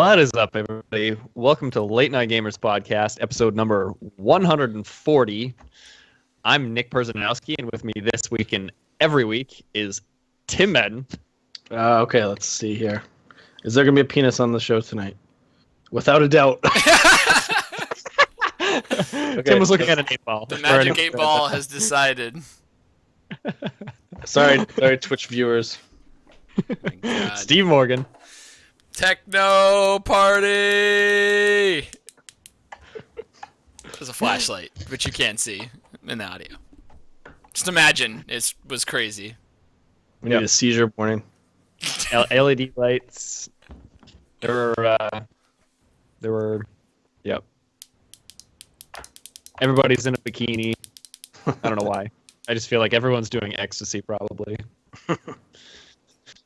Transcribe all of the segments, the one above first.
What is up, everybody? Welcome to Late Night Gamers Podcast, episode number 140. I'm Nick Perzanowski, and with me this week and every week is Tim Madden. Okay, let's see here. Is there going to be a penis on the show tonight? Without a doubt. Okay. Tim was looking at an 8-ball. The magic 8-ball has decided. Sorry, Twitch viewers. Oh Steve Morgan. Techno party! There's a flashlight, which you can't see in the audio. Just imagine it was crazy. We need a seizure warning. LED lights. There were, yep. Everybody's in a bikini. I don't know why. I just feel like everyone's doing ecstasy, probably.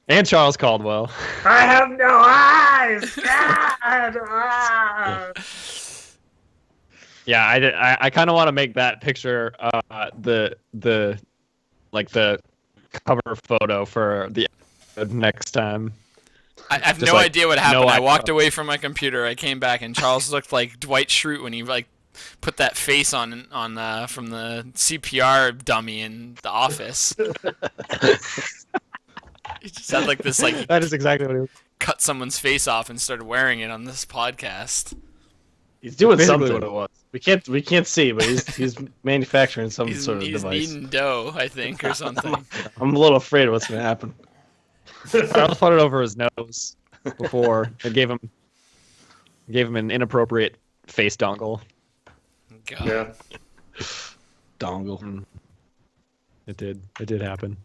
And Charles Caldwell. I have no eyes. God. Yeah, I kind of want to make that picture the cover photo for the next time. I have no idea what happened. I walked away from my computer. I came back, and Charles looked like Dwight Schrute when he put that face on from the CPR dummy in The Office. He just had this that is exactly what he was. Cut someone's face off and started wearing it on this podcast. He's doing Basically something. what it was. We can't see, but he's manufacturing some sort of device. He's kneading dough, I think, or something. I'm a little afraid of what's going to happen. Charles put it over his nose before and gave him an inappropriate face dongle. God. Yeah. Dongle. It did happen.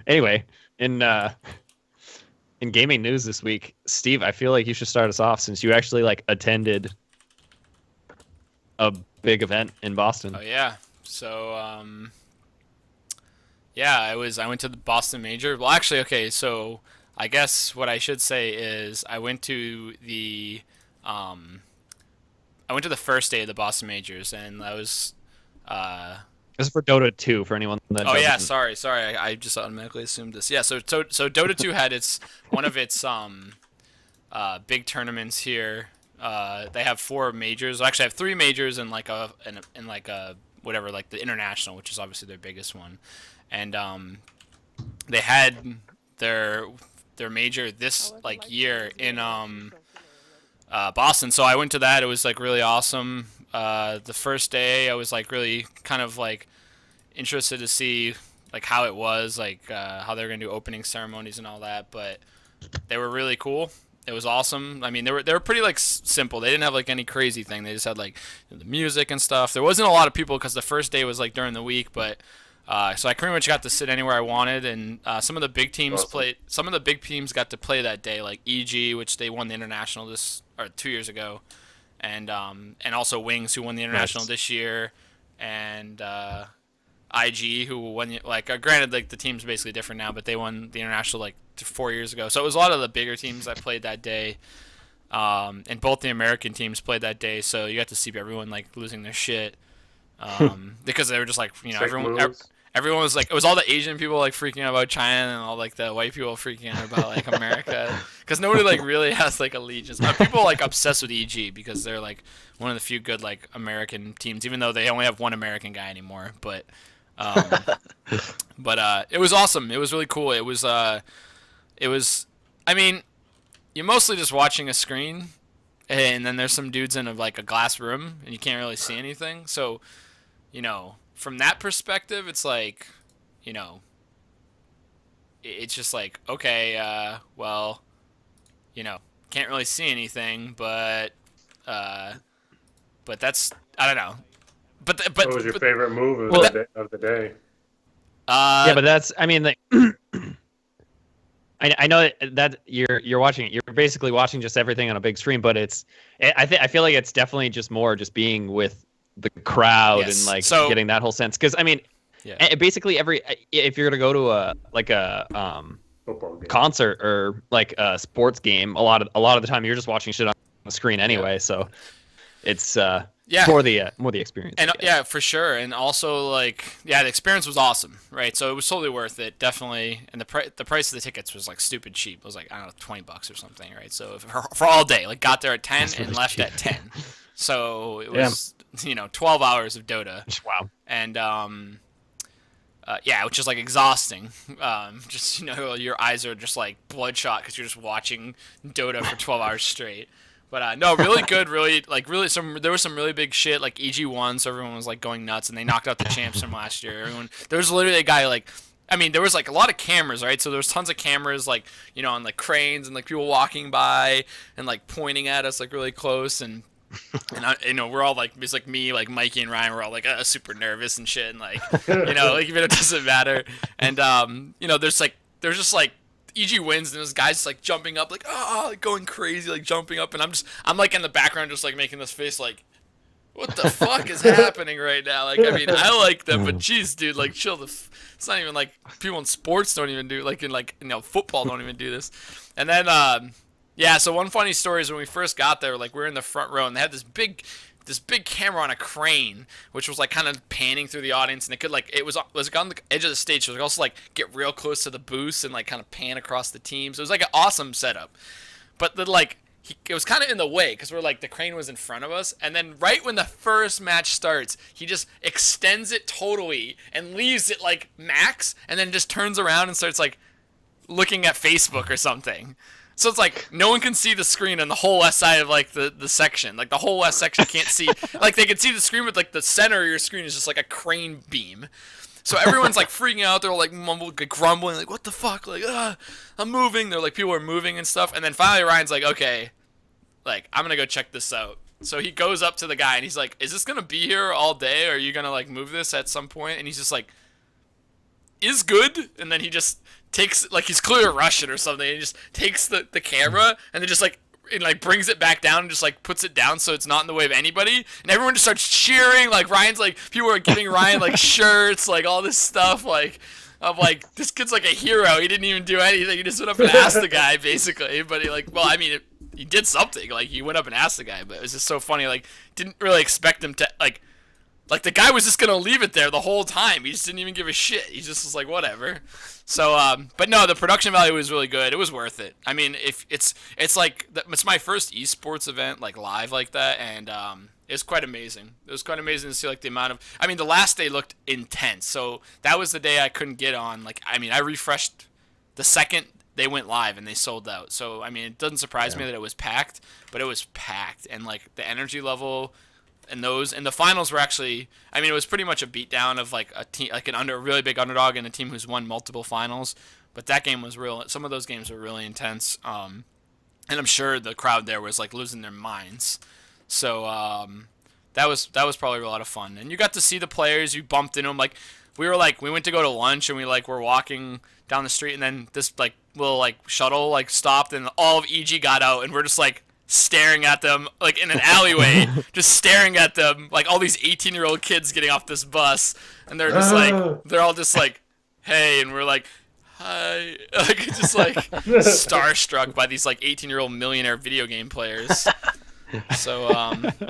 Anyway, in gaming news this week, Steve, I feel like you should start us off since you actually attended a big event in Boston. Oh yeah. So I went to the Boston Major. Well, actually, okay, so I guess what I should say is I went to the first day of the Boston Majors, and I was This is for Dota 2 for anyone that Oh yeah, doesn't- sorry. I just automatically assumed this. Yeah, so Dota 2 had one of its big tournaments here. They have 4 majors. Well, actually, I have 3 majors and whatever, the international, which is obviously their biggest one. And they had their major this year in Boston. So I went to that. It was really awesome. The first day I was really kind of interested to see how it was, how they were gonna do opening ceremonies and all that, but they were really cool. It was awesome. I mean, they were pretty simple. They didn't have any crazy thing. They just had the music and stuff. There wasn't a lot of people because the first day was during the week, but so I pretty much got to sit anywhere I wanted, and some of the big teams played. Some of the big teams got to play that day, like EG, which they won the international 2 years ago, and also Wings, who won the international this year, and IG, who won granted the team's basically different now, but they won the international 4 years ago. So it was a lot of the bigger teams that played that day, and both the American teams played that day. So you got to see everyone losing their shit because they were just everyone was it was all the Asian people freaking out about China, and all the white people freaking out about America, because nobody really has allegiance. People obsessed with EG because they're one of the few good American teams, even though they only have one American guy anymore. But it was awesome. It was really cool. It was I mean, you're mostly just watching a screen, and then there's some dudes in a glass room, and you can't really see anything. So, from that perspective, it's it's just okay, well, can't really see anything, but that's, I don't know. But What was your favorite move of the day? Yeah, but that's, I mean, I know that you're watching it. You're basically watching just everything on a big screen, but I feel like it's definitely just more just being with the crowd and getting that whole sense. Because I mean, basically if you're gonna go to a Football game. concert or a sports game, a lot of the time you're just watching shit on the screen anyway. So it's Yeah. For the more the experience. And yeah, for sure. And also like the experience was awesome, right? So it was totally worth it, definitely. And the price of the tickets was like stupid cheap. It was like, I don't know, $20 or something, right? So for all day, like got there at 10 and left at 10. So it was 12 hours of Dota. Wow. And which is like exhausting. Just your eyes are just like bloodshot because you're just watching Dota for 12 hours straight. But no, really good, there was some really big shit, like EG won, so everyone was like going nuts, and they knocked out the champs from last year. There was literally a guy there was like a lot of cameras, right? So there was tons of cameras, like, on like cranes and like people walking by and like pointing at us like really close, and we're all like, it's like me, like Mikey and Ryan, we're all like super nervous and shit, and like, like even it doesn't matter, and there's just like. EG wins, and this guy's like jumping up, like like going crazy, like jumping up, and I'm like in the background, just like making this face, like, what the fuck is happening right now? Like, I mean, I like them, but jeez, dude, like, chill it's not even like people in sports don't even do, like in like football don't even do this. And then so one funny story is when we first got there, like we were in the front row, and they had this big camera on a crane, which was like kind of panning through the audience, and it could like it was like on the edge of the stage, so it could also like get real close to the booths and like kind of pan across the teams. So it was like an awesome setup, but then like it was kind of in the way because we're like the crane was in front of us, and then right when the first match starts, he just extends it totally and leaves it like max, and then just turns around and starts like looking at Facebook or something. So it's like no one can see the screen on the whole west side of like the section. Like the whole west section can't see. Like they can see the screen, but like the center of your screen is just like a crane beam. So everyone's like freaking out. They're all like grumbling, like what the fuck? Like I'm moving. They're like people are moving and stuff. And then finally Ryan's like, okay, like I'm gonna go check this out. So he goes up to the guy and he's like, is this gonna be here all day? Or are you gonna like move this at some point? And he's just like, is good. And then he just takes, like he's clear Russian or something, and he just takes the camera and then just like brings it back down and just like puts it down so it's not in the way of anybody, and everyone just starts cheering. Like Ryan's like, people are giving Ryan like shirts, like all this stuff, like I'm like, this kid's like a hero. He didn't even do anything. He just went up and asked the guy basically, but he did something. Like he went up and asked the guy, but it was just so funny. Like didn't really expect him to like the guy was just gonna leave it there the whole time. He just didn't even give a shit. He just was like, whatever. So, but no, the production value was really good. It was worth it. I mean, if it's like it's my first esports event like live like that, and it's quite amazing. It was quite amazing to see like the amount of. I mean, the last day looked intense. So that was the day I couldn't get on. Like, I mean, I refreshed the second they went live and they sold out. So I mean, it doesn't surprise me that it was packed, but it was packed, and like the energy level. And the finals were actually, I mean, it was pretty much a beatdown of like a team, like a really big underdog and a team who's won multiple finals. But that game was real. Some of those games were really intense. And I'm sure the crowd there was like losing their minds. So that was probably a lot of fun. And you got to see the players. You bumped into them. Like we went to go to lunch, and we like were walking down the street, and then this like little like shuttle like stopped, and all of EG got out, and we're just like staring at them like in an alleyway, just staring at them, like all these 18-year-old kids getting off this bus, and they're just like, they're all just like, hey, and we're like, hi, like just like starstruck by these like 18-year-old millionaire video game players. So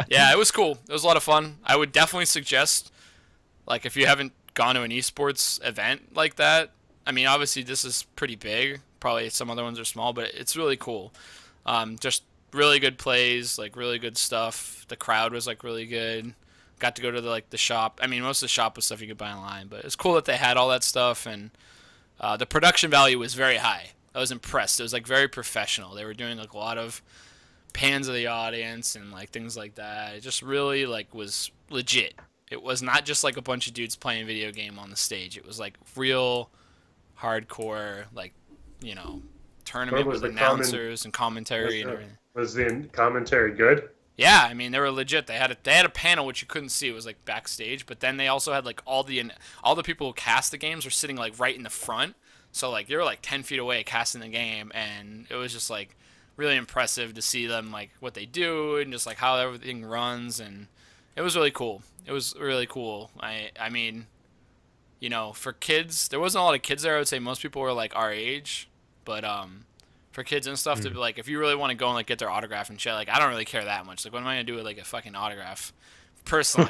yeah, it was cool. It was a lot of fun. I would definitely suggest, like, if you haven't gone to an esports event like that, I mean, obviously this is pretty big. Probably some other ones are small, but it's really cool. Just really good plays, like really good stuff. The crowd was like really good. Got to go to the shop. I mean, most of the shop was stuff you could buy online, but it's cool that they had all that stuff, and the production value was very high. I was impressed. It was like very professional. They were doing like a lot of pans of the audience and like things like that. It just really like was legit. It was not just like a bunch of dudes playing a video game on the stage. It was like real hardcore, like, tournament with announcers and commentary and everything. Was the commentary good? Yeah, I mean, they were legit. They had a panel which you couldn't see. It was like backstage, but then they also had like all the people who cast the games were sitting like right in the front. So like they were like 10 feet away casting the game, and it was just like really impressive to see them, like what they do and just like how everything runs, and it was really cool. It was really cool. I mean, for kids, there wasn't a lot of kids there. I would say most people were like our age, but for kids and stuff to be like, if you really want to go and like get their autograph and shit, like I don't really care that much. Like what am I gonna do with like a fucking autograph? personally.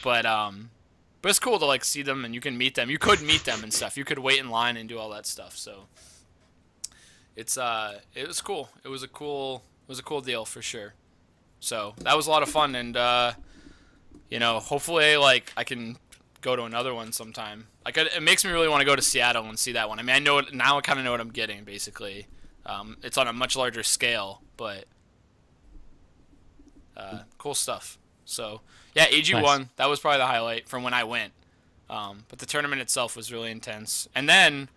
But it's cool to like see them and you can meet them. You could meet them and stuff. You could wait in line and do all that stuff. So it was cool. It was a cool deal for sure. So that was a lot of fun, and hopefully like I can go to another one sometime. Like it makes me really want to go to Seattle and see that one. I mean, I know it, now I kind of know what I'm getting basically. It's on a much larger scale, but cool stuff. So yeah, AG Nice. won. That was probably the highlight from when I went. But the tournament itself was really intense. And then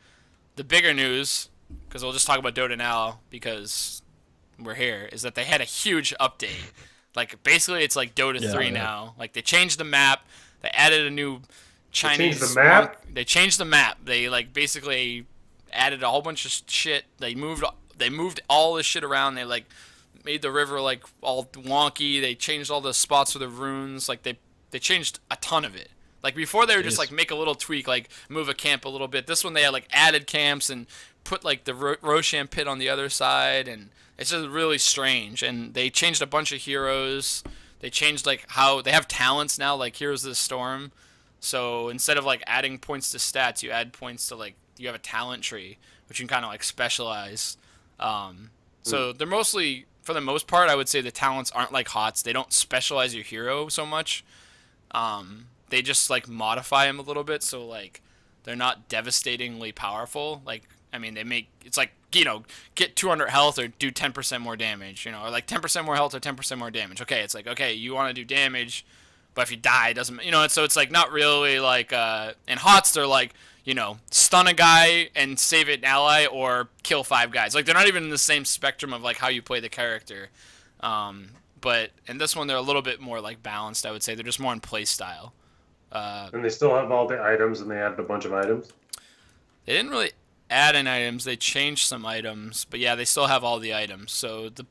the bigger news, because we'll just talk about Dota now because we're here, is that they had a huge update. Like basically it's like Dota 3 now. Like they changed the map. They added a new Chinese. They changed the map? They changed the map. They like basically added a whole bunch of shit. They moved all this shit around. They like made the river like all wonky. They changed all the spots for the runes. Like they changed a ton of it. Like before they were just like make a little tweak, like move a camp a little bit. This one they had like added camps and put like the Roshan pit on the other side, and it's just really strange. And they changed a bunch of heroes. They changed like how they have talents now, like Heroes of the Storm. So instead of like adding points to stats, you add points to like you have a talent tree, which you can kind of like specialize. So they're mostly, for the most part, I would say the talents aren't like HOTS. They don't specialize your hero so much. They just like modify them a little bit, so like they're not devastatingly powerful. Like I mean, they make it's like get 200 health or do 10% more damage, or like 10% more health or 10% more damage. Okay, it's like okay, you want to do damage, but if you die, it doesn't so it's like not really like in HOTS they're like stun a guy and save an ally or kill 5 guys. Like they're not even in the same spectrum of like how you play the character. But in this one they're a little bit more like balanced. I would say they're just more in play style. And they still have all the items, and they added a bunch of items. They didn't really add in items. They changed some items, but yeah, they still have all the items. So the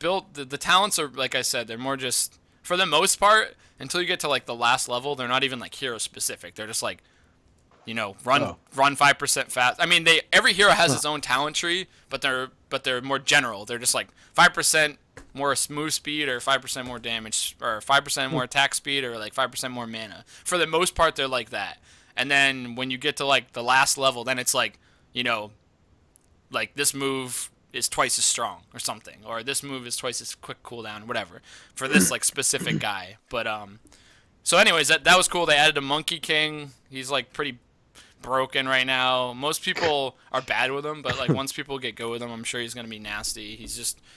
talents are, like I said, they're more just for the most part until you get to like the last level. They're not even like hero specific. They're just like run 5% fast. I mean, every hero has its own talent tree, but they're more general. They're just like 5% more move speed, or 5% more damage, or 5% more attack speed, or like 5% more mana. For the most part, they're like that. And then when you get to like the last level, then it's like like this move is twice as strong or something, or this move is twice as quick cooldown, whatever, for this like specific guy. But so anyways, that was cool. They added a Monkey King. He's like pretty broken right now. Most people are bad with him, but like once people get go with him, I'm sure he's gonna be nasty.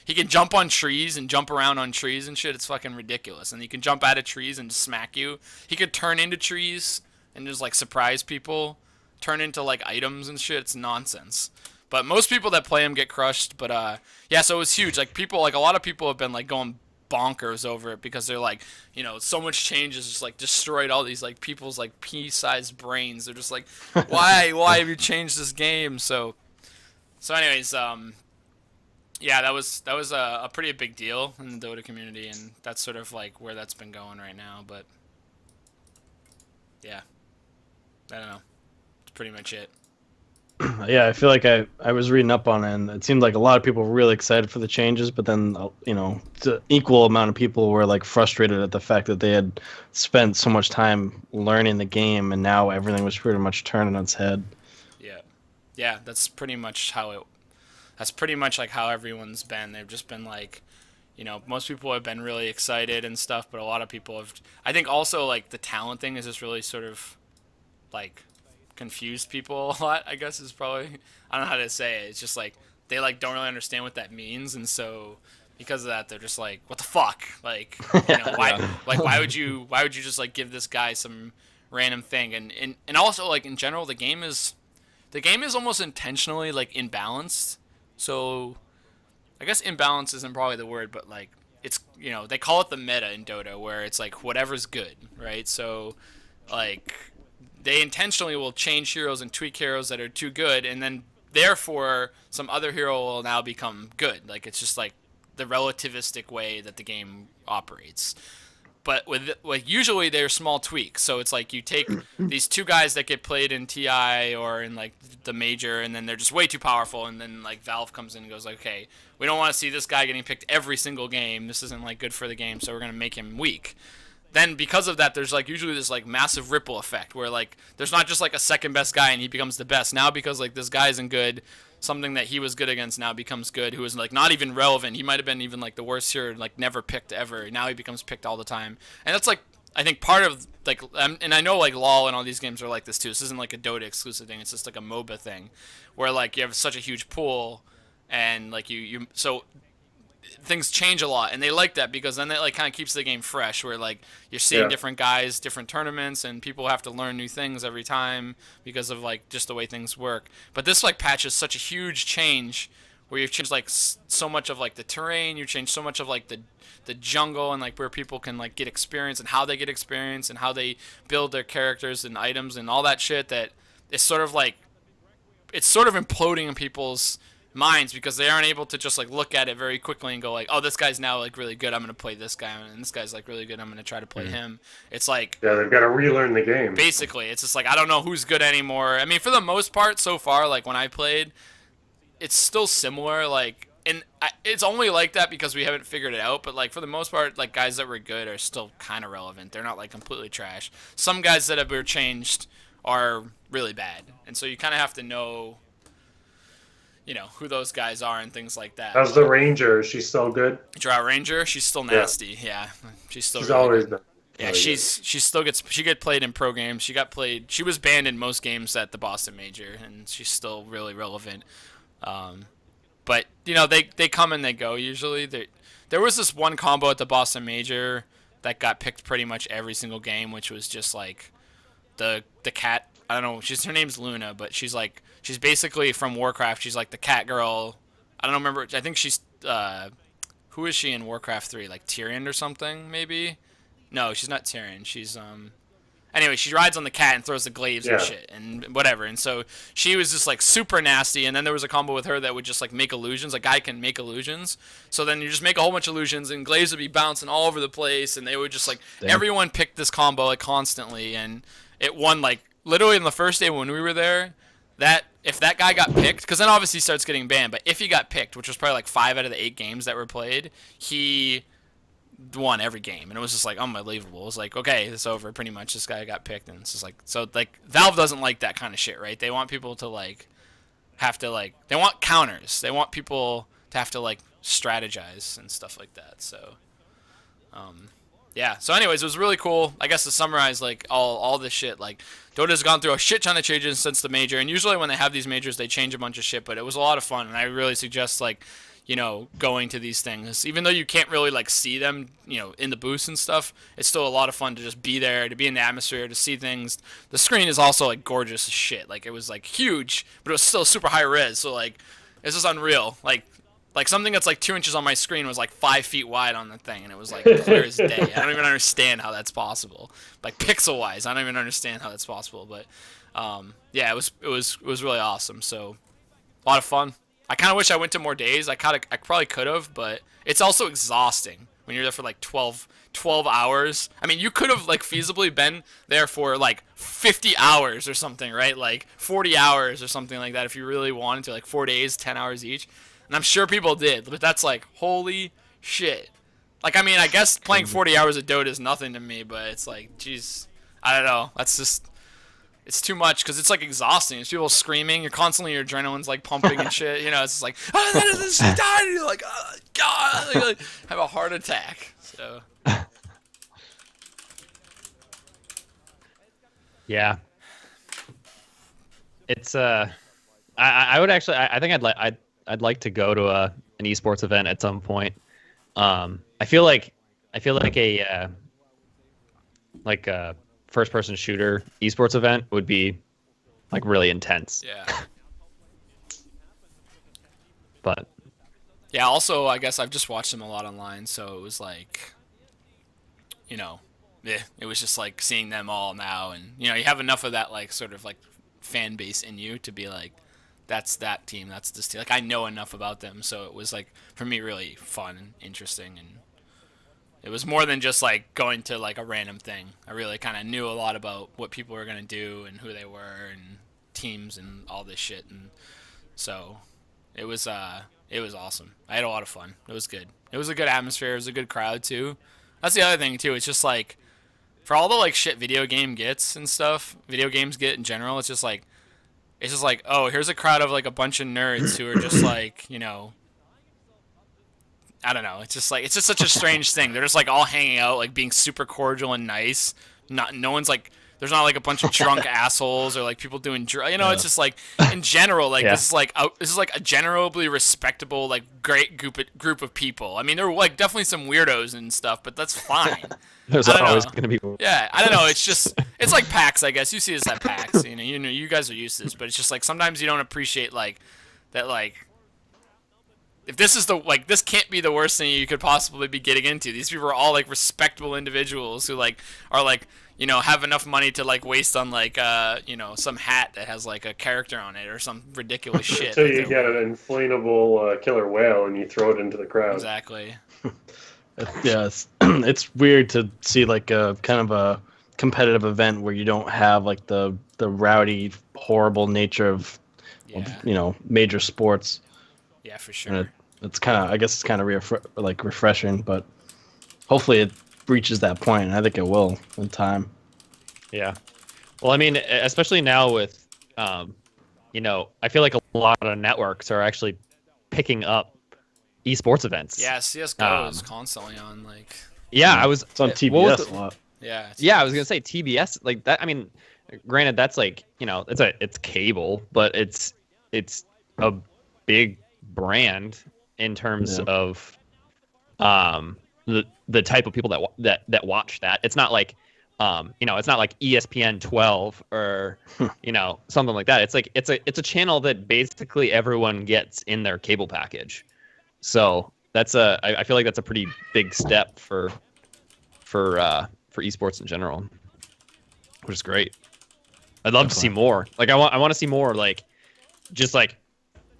He can jump on trees and jump around on trees and shit. It's fucking ridiculous. And he can jump out of trees and just smack you. He could turn into trees and just like surprise people, turn into like items and shit. It's nonsense. But most people that play him get crushed. But yeah, so it was huge. Like a lot of people have been like going bonkers over it because they're like, so much change has just like destroyed all these like people's like pea-sized brains. They're just like, why have you changed this game? So anyways, yeah, that was a pretty big deal in the Dota community, and that's sort of like where that's been going right now. But yeah, I don't know. That's pretty much it. Yeah, I feel like I was reading up on it, and it seemed like a lot of people were really excited for the changes, but then the equal amount of people were like frustrated at the fact that they had spent so much time learning the game, and now everything was pretty much turned on its head. Yeah, that's pretty much how that's pretty much like how everyone's been. They've just been like, most people have been really excited and stuff, but a lot of people have. I think also like the talent thing is just really sort of like confused people a lot, I guess is probably, I don't know how to say it. It's just like they like don't really understand what that means, and so because of that they're just like, what the fuck? Like, why why would you just like give this guy some random thing? And also like in general the game is almost intentionally like imbalanced. So I guess imbalance isn't probably the word, but like it's they call it the meta in Dota, where it's like whatever's good, right? So like they intentionally will change heroes and tweak heroes that are too good, and then therefore some other hero will now become good. Like it's just like the relativistic way that the game operates. But with usually they're small tweaks. So it's like you take these 2 guys that get played in TI or in like the major, and then they're just way too powerful, and then like Valve comes in and goes like, okay, we don't want to see this guy getting picked every single game. This isn't like good for the game, so we're gonna make him weak. then because of that, there's like usually this like massive ripple effect where like there's not just like a second best guy and he becomes the best now because like this guy isn't good. Something that he was good against now becomes good. Who was like not even relevant. He might have been even like the worst hero, like never picked ever. Now he becomes picked all the time, and that's like I think part of like and I know like LoL and all these games are like this too. This isn't like a Dota exclusive thing. It's just like a MOBA thing, where like you have such a huge pool, and like you so things change a lot, and they like that because then that like kind of keeps the game fresh where like you're seeing different guys, different tournaments, and people have to learn new things every time because of like just the way things work. But this like patch is such a huge change where you've changed like so much of like the terrain, you changed so much of like the jungle and like where people can like get experience and how they get experience and how they build their characters and items and all that shit that it's sort of like it's sort of imploding in people's minds because they aren't able to just like look at it very quickly and go like, oh, this guy's now like really good, I'm gonna play this guy, and this guy's like really good, I'm gonna try to play him. It's like they've got to relearn the game. Basically, it's just like I don't know who's good anymore. I mean, for the most part, so far, like when I played, it's still similar. Like, and it's only like that because we haven't figured it out. But like for the most part, like guys that were good are still kind of relevant. They're not like completely trash. Some guys that have been changed are really bad, and so you kind of have to know. You know, who those guys are and things like that. How's the Ranger? Is she still good? Drow Ranger? She's still nasty. Yeah. She's still She's really always good. been. Yeah, she still gets played in pro games. She was banned in most games at the Boston Major, and she's still really relevant. But you know, they come and they go usually. There was this one combo at the Boston Major that got picked pretty much every single game, which was just like the cat. I don't know. Her name's Luna, but she's basically from Warcraft. She's like the cat girl. I don't remember. I think she's who is she in Warcraft 3? Like Tyrion or something, maybe? No, she's not Tyrion. She's anyway, she rides on the cat and throws the glaives and shit and whatever. And so she was just like super nasty. And then there was a combo with her that would just like make illusions. A guy can make illusions. So then you just make a whole bunch of illusions and glaives would be bouncing all over the place. And they would just like everyone picked this combo like constantly, and it won like literally in the first day when we were there. That if that guy got picked, because then obviously he starts getting banned. But if he got picked, which was probably like 5 out of the 8 games that were played, he won every game, and it was just like unbelievable. It was like, okay, it's over pretty much. This guy got picked, and it's just like, so like Valve doesn't like that kind of shit, right? They want people to like have to like, they want counters. They want people to have to like strategize and stuff like that. So yeah, so anyways, it was really cool. I guess to summarize like all this shit, like Dota's gone through a shit ton of changes since the major, and usually when they have these majors they change a bunch of shit, but it was a lot of fun, and I really suggest like, you know, going to these things. Even though you can't really like see them, you know, in the booths and stuff, it's still a lot of fun to just be there, to be in the atmosphere, to see things. The screen is also like gorgeous as shit. Like it was like huge, but it was still super high res, so like it's just unreal. Like something that's like 2 inches on my screen was like 5 feet wide on the thing, and it was like clear as day. I don't even understand how that's possible. Like pixel wise, I don't even understand how that's possible. But yeah, it was really awesome. So a lot of fun. I kind of wish I went to more days. I probably could have, but it's also exhausting when you're there for like 12 hours. I mean, you could have like feasibly been there for like 50 hours or something, right? Like 40 hours or something like that if you really wanted to, like 4 days, 10 hours each. And I'm sure people did, but that's like, holy shit. Like, I mean, I guess playing 40 hours of Dota is nothing to me, but it's like, geez, I don't know. That's just, it's too much because it's like exhausting. It's people screaming. You're constantly, your adrenaline's like pumping and shit. You know, it's just like, oh, this is dying. And you're like, oh, God, like, have a heart attack. So. Yeah. It's I would actually, I think I'd like to go to an esports event at some point. I feel like a first person shooter esports event would be like really intense. Yeah. But yeah, also I guess I've just watched them a lot online, so it was like, you know, it was just like seeing them all now, and you know, you have enough of that like sort of like fan base in you to be like, that's that team, that's this team. Like I know enough about them, so it was like for me really fun and interesting, and it was more than just like going to like a random thing. I really kind of knew a lot about what people were gonna do and who they were and teams and all this shit, and so it was awesome. I had a lot of fun. It was good. It was a good atmosphere. It was a good crowd too. That's the other thing too. It's just like For all the like shit video games get in general, it's just like oh, here's a crowd of like a bunch of nerds who are just like, you know, I don't know. It's just such a strange thing. They're just like all hanging out, like being super cordial and nice. No one's like, there's not like a bunch of drunk assholes or like people doing you know. It's just like in general, like this is like a generally respectable, like great group of people. I mean, there were like definitely some weirdos and stuff, but that's fine. There's always going to be. Yeah, I don't know. It's like PAX, I guess. You see this at PAX. You know, you guys are used to this, but it's just like sometimes you don't appreciate like that. Like, if this is this can't be the worst thing you could possibly be getting into. These people are all like respectable individuals who like are like, you know, have enough money to like waste on like you know, some hat that has like a character on it or some ridiculous shit. So you get an inflatable killer whale and you throw it into the crowd. Exactly. Yeah, it's weird to see like a kind of a competitive event where you don't have like the rowdy, horrible nature of you know, major sports. Yeah, for sure. And it's kind of, I guess it's kind of refreshing, but hopefully it reaches that point, and I think it will in time. Yeah. Well, I mean, especially now with, you know, I feel like a lot of networks are actually picking up esports events. Yeah, CS:GO is constantly on like. Yeah, it's on TBS a lot. Yeah. Yeah, I was gonna say TBS like that. I mean, granted, that's like, you know, it's cable, but it's a big brand in terms of the type of people that watch that. It's not like you know, it's not like ESPN 12 or you know, something like that. It's like it's a channel that basically everyone gets in their cable package. So that's I feel like that's a pretty big step for esports in general, which is great. I'd love to see more. Like I want to see more like just like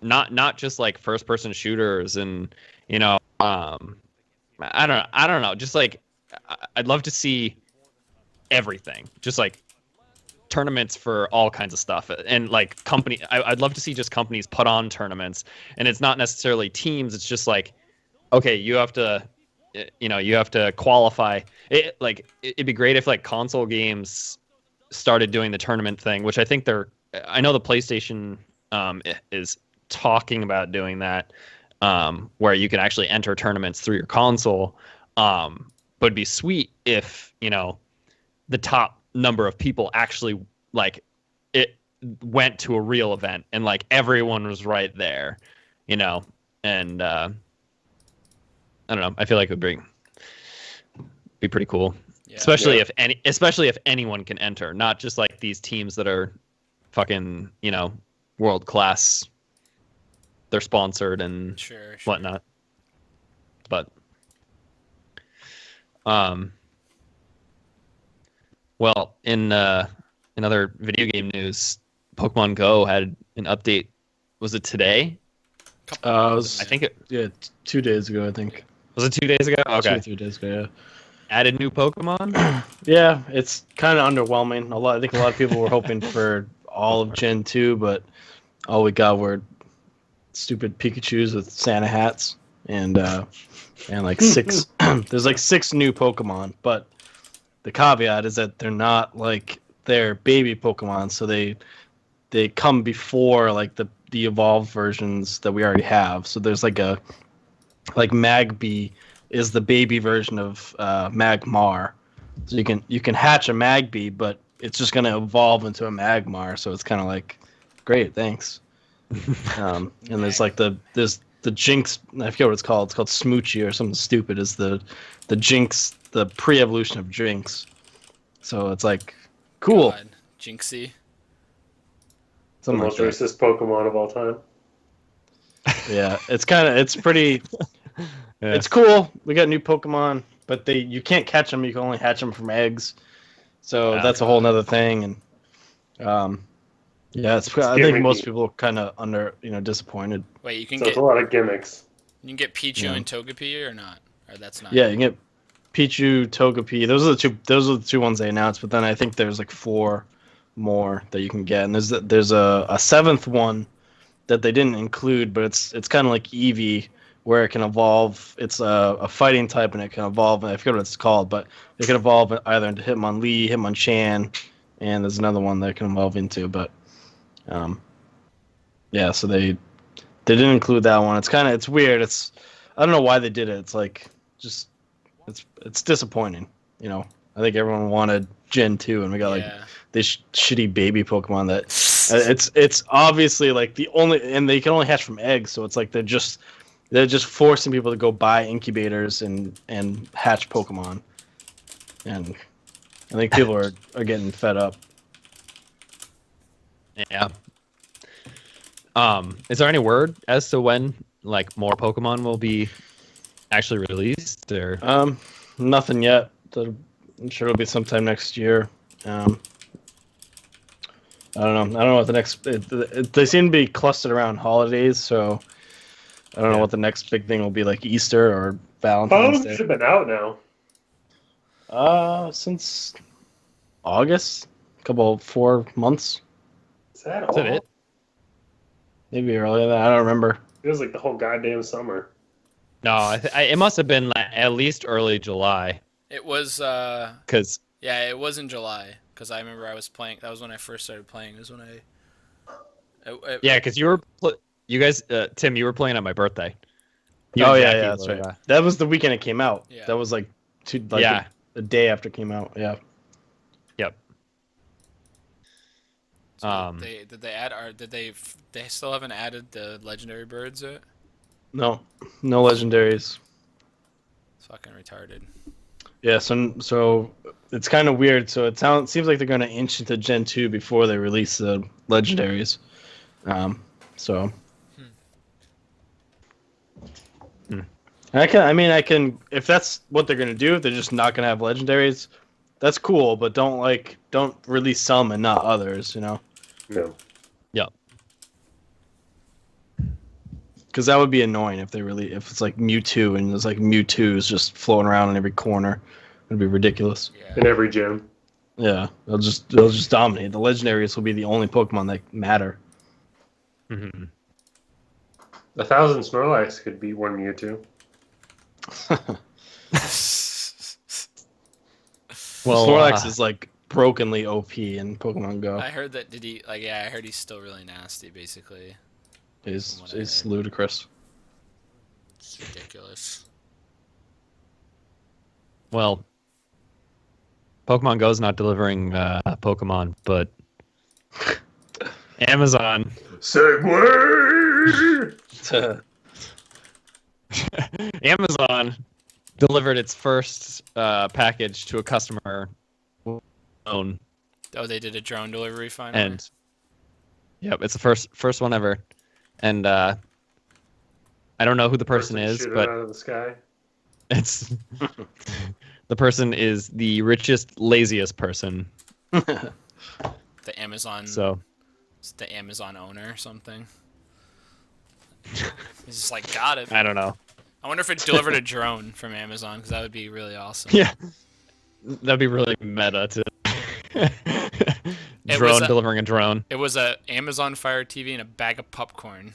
not just like first person shooters and, you know, I don't know, just like I'd love to see everything, just like tournaments for all kinds of stuff, and like I'd love to see just companies put on tournaments, and it's not necessarily teams, it's just like, okay, you have to qualify it. Like it'd be great if like console games started doing the tournament thing, which I think I know the PlayStation is talking about doing that, where you can actually enter tournaments through your console, but it'd be sweet if, you know, the top number of people actually like it went to a real event and like everyone was right there, you know. And I don't know, I feel like it would be pretty cool. Yeah. Especially if anyone can enter, not just like these teams that are fucking, you know, world class, they're sponsored and sure. Whatnot. But well, in other video game news, Pokemon Go had an update. Was it today? I think 2 days ago. I think. Was it 2 days ago? Okay, 2 or 3 days ago. Yeah. Added new Pokemon. Yeah, it's kind of underwhelming. I think a lot of people were hoping for all of Gen 2, but all we got were stupid Pikachus with Santa hats and like six. There's like 6 new Pokemon, but the caveat is that they're not like their baby Pokemon, so they come before like the evolved versions that we already have. So there's like Magby is the baby version of Magmar. So you can hatch a Magby, but it's just gonna evolve into a Magmar. So it's kind of like, great, thanks. And there's like the Jinx. I forget what it's called. It's called Smoochie or something stupid. Is the Jinx, the pre-evolution of Jinx. So it's like, cool. God, Jinxie. The most racist Pokemon of all time. Yeah, it's pretty. Yeah. It's cool. We got new Pokemon, but you can't catch them. You can only hatch them from eggs. So that's a whole nother thing. And yeah, I think most people are kind of disappointed. Wait, you can it's a lot of gimmicks. You can get Pichu and Togepi or not? Or that's not. Yeah, you can get Pichu, Togepi. Those are the two ones they announced. But then I think there's like 4 more that you can get, and there's a 7th one that they didn't include, but it's kind of like Eevee, where it can evolve. It's a fighting type, and it can evolve. I forget what it's called, but it can evolve either into Hitmonlee, Hitmonchan, and there's another one that it can evolve into. But yeah, so they didn't include that one. It's weird. I don't know why they did it. It's like just it's disappointing. You know, I think everyone wanted Gen 2, and we got like this shitty baby Pokemon that it's obviously like the only, and they can only hatch from eggs, so it's like they're just forcing people to go buy incubators and hatch Pokemon, and I think people are getting fed up. Yeah. Is there any word as to when like more Pokemon will be actually released, or nothing yet. I'm sure it'll be sometime next year. I don't know what the next. They seem to be clustered around holidays, so I don't know what the next big thing will be, like Easter or Valentine's Day. Should have been out now. Since August, 4 months. Is that all? Is that it? Maybe earlier than that. I don't remember. It was like the whole goddamn summer. No, it must have been like at least early July. It was Because it was in July, because I remember I was playing. That was when I first started playing. It was when yeah, because you guys, Tim, you were playing on my birthday. That's right. That was the weekend it came out. Yeah. That was like a day after it came out. Yeah. Yep. So did they still haven't added the legendary birds yet? No legendaries. It's fucking retarded. Yeah, so it's kind of weird. So seems like they're going to inch into Gen 2 before they release the legendaries. I can if that's what they're going to do, if they're just not going to have legendaries, that's cool, but don't release some and not others, you know? No. Yep. Because that would be annoying if it's like Mewtwo and there's like Mewtwo's just floating around in every corner. It'd be ridiculous. Yeah. In every gym. Yeah, they'll just dominate. The legendaries will be the only Pokemon that matter. Mm-hmm. 1,000 Snorlax could beat one Mewtwo. Well, Snorlax is like brokenly OP in Pokemon Go. I heard that. I heard he's still really nasty. Basically, He's ludicrous. it's ridiculous. Well, Pokemon Go's not delivering Pokemon, but Amazon. Segway! Amazon delivered its first package to a customer. Own. Oh, they did a drone delivery finally. And yep, it's the first one ever. And I don't know who the person is, but out of the sky. it's the person is the richest, laziest person. The Amazon. So it's the Amazon owner or something. He's just like, got it. I don't know. I wonder if it delivered a drone from Amazon, because that would be really awesome. Yeah, that'd be really meta to drone delivering a drone. It was a Amazon Fire TV and a bag of popcorn.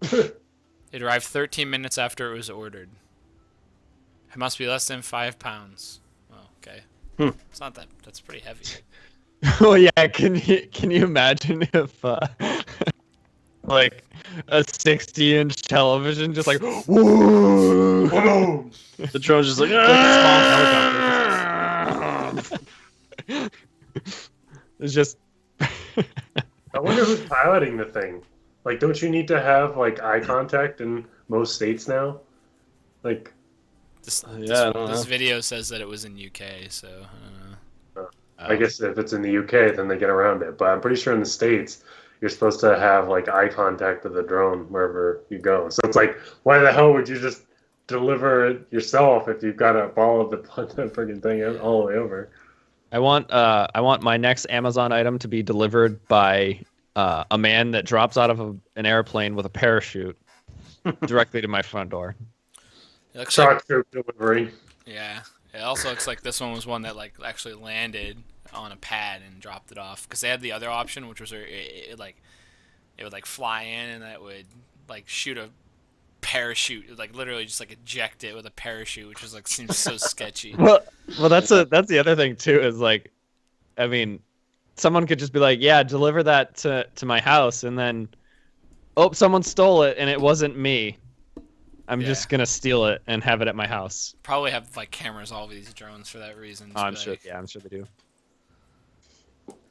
It arrived 13 minutes after it was ordered. It must be less than 5 pounds. Oh, okay. It's not that. That's pretty heavy. Oh yeah, can you imagine if like a 60-inch television just like whoa! Whoa! The drone's just like it's just I wonder who's piloting the thing. Like, don't you need to have like eye contact in most states now? Like, This know. video says that it was in UK, so I guess if it's in the UK, then they get around it. But I'm pretty sure in the States, you're supposed to have like eye contact with the drone wherever you go. So it's like, why the hell would you just deliver it yourself if you've got to follow the freaking thing all the way over? I want my next Amazon item to be delivered by a man that drops out of an airplane with a parachute directly to my front door. it looks Shock troop delivery. yeah. It also looks like this one was one that like actually landed on a pad and dropped it off, because they had the other option, which was it would like fly in and that would like shoot a parachute, like literally just like eject it with a parachute, which is like seems so sketchy. Well, that's the other thing too. Is like, I mean, someone could just be like, yeah, deliver that to my house, and then, oh, someone stole it, and it wasn't me. I'm just gonna steal it and have it at my house. Probably have like cameras all over these drones for that reason. Oh, I'm sure. Yeah, I'm sure they do.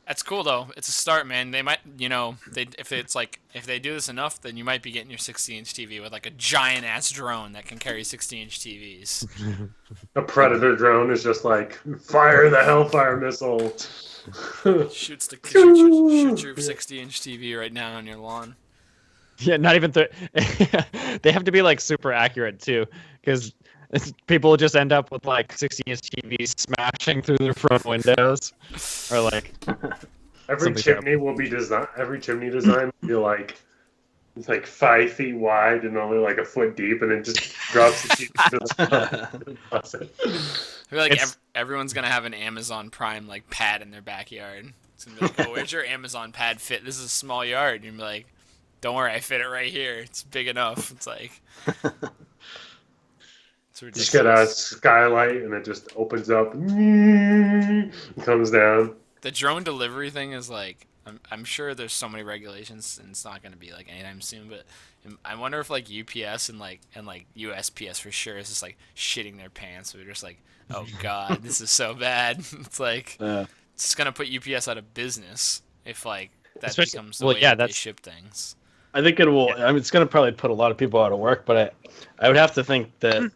That's cool though. It's a start, man. They might, if they do this enough, then you might be getting your 60-inch TV with like a giant ass drone that can carry 60-inch TVs. A Predator drone is just like fire the Hellfire missile. Shoots your 60-inch TV right now on your lawn. Yeah, not even. They have to be like super accurate too, because people just end up with like 60-inch TVs smashing through their front windows, or like every chimney will be designed. Every chimney design will be like it's like 5 feet wide and only like a foot deep, and it just drops the TV. I feel like everyone's gonna have an Amazon Prime like pad in their backyard. It's gonna be like, oh, where's your Amazon pad fit? This is a small yard. And you're like, don't worry, I fit it right here. It's big enough. It's like. Just get a skylight and it just opens up and comes down. The drone delivery thing is like, I'm sure there's so many regulations and it's not going to be like anytime soon, but I wonder if like UPS and USPS for sure is just like shitting their pants. We're just like, oh god, this is so bad. It's like it's going to put UPS out of business if like that becomes the way that they ship things. I think it will. I mean, it's going to probably put a lot of people out of work, but I would have to think that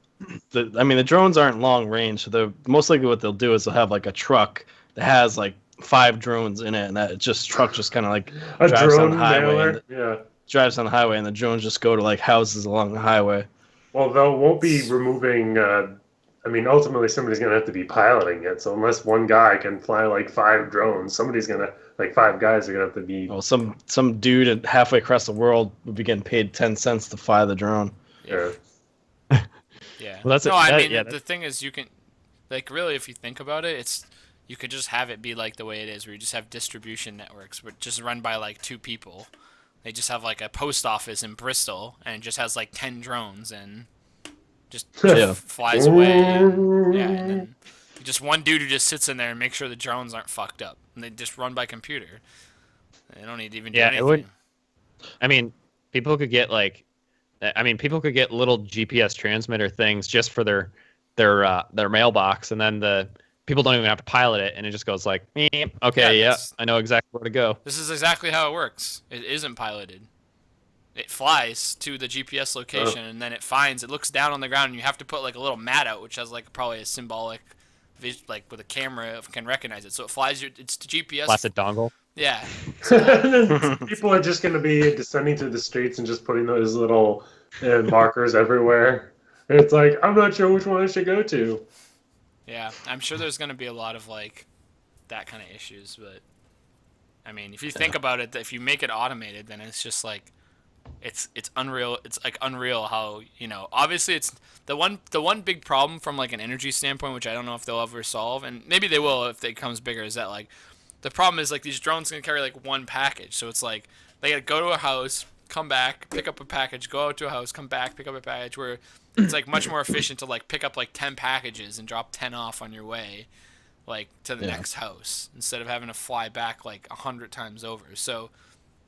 the drones aren't long range, so they're most likely what they'll do is they'll have like a truck that has like 5 drones in it, and that truck just kind of like drives on the highway. Drives on the highway, and the drones just go to like houses along the highway. Well, they won't be removing. I mean, ultimately, somebody's going to have to be piloting it. So unless one guy can fly like 5 drones, somebody's going to 5 guys are going to have to be. Well, some dude halfway across the world would be getting paid 10 cents to fly the drone. Yeah. Yeah. Well, the thing is, you can, like, really, if you think about it, you could just have it be like the way it is, where you just have distribution networks, but just run by like 2 people. They just have like a post office in Bristol, and it just has like 10 drones, and just flies away. And then just one dude who just sits in there and makes sure the drones aren't fucked up, and they just run by computer. They don't need to even do anything. It would. I mean, people could get little GPS transmitter things just for their mailbox, and then the people don't even have to pilot it, and it just goes like, okay, I know exactly where to go. This is exactly how it works. It isn't piloted. It flies to the GPS location, and then it looks down on the ground, and you have to put like a little mat out, which has like probably a symbolic, like with a camera can recognize it. So it flies it's the GPS. Plastic dongle. Yeah. People are just going to be descending through the streets and just putting those little markers everywhere. And it's like, I'm not sure which one I should go to. Yeah, I'm sure there's going to be a lot of like that kind of issues, but I mean, if you think about it, if you make it automated, then it's just like it's unreal. It's like unreal how, obviously it's the one big problem from like an energy standpoint, which I don't know if they'll ever solve, and maybe they will if it becomes bigger, is that like the problem is like these drones can carry like one package. So it's like they got to go to a house, come back, pick up a package, go out to a house, come back, pick up a package, where it's like much more efficient to like pick up like 10 packages and drop 10 off on your way like to the next house instead of having to fly back like 100 times over. So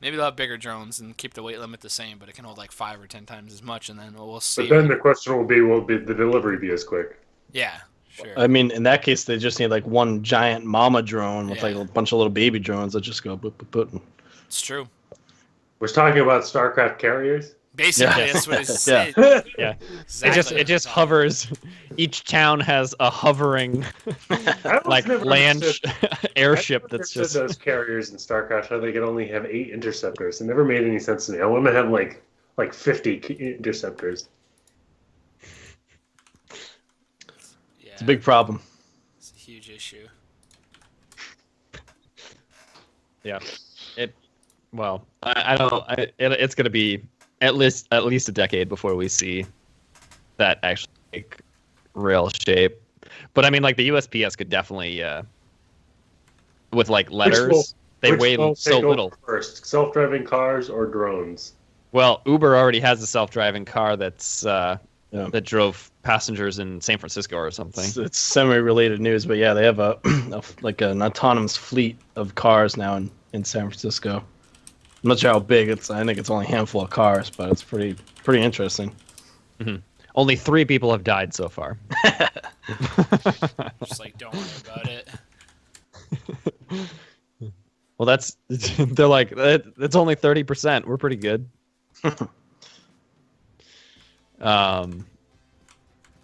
maybe they'll have bigger drones and keep the weight limit the same, but it can hold like 5 or 10 times as much, and then we'll see. But then the question will be the delivery be as quick? Yeah. Sure. I mean, in that case, they just need like one giant mama drone with like a bunch of little baby drones that just go boop, boop, boop. It's true. We're talking about StarCraft carriers? Basically, that's what it's saying. Yeah. Exactly. It just hovers. Each town has a hovering like land airship that's just those carriers in StarCraft, how they could only have 8 interceptors. It never made any sense to me. I want to have like 50 interceptors. It's a big problem. It's a huge issue. Yeah. It's going to be at least a decade before we see that actually take real shape. But I mean, like the USPS could definitely, with like letters, they weigh so little. First, self-driving cars or drones? Well, Uber already has a self-driving car that's that drove passengers in San Francisco or something. It's semi-related news, but yeah, they have like an autonomous fleet of cars now in San Francisco. I'm not sure how big it's. I think it's only a handful of cars, but it's pretty interesting. Mm-hmm. Only 3 people have died so far. Just like, don't worry about it. Well, they're like, it's only 30%. We're pretty good.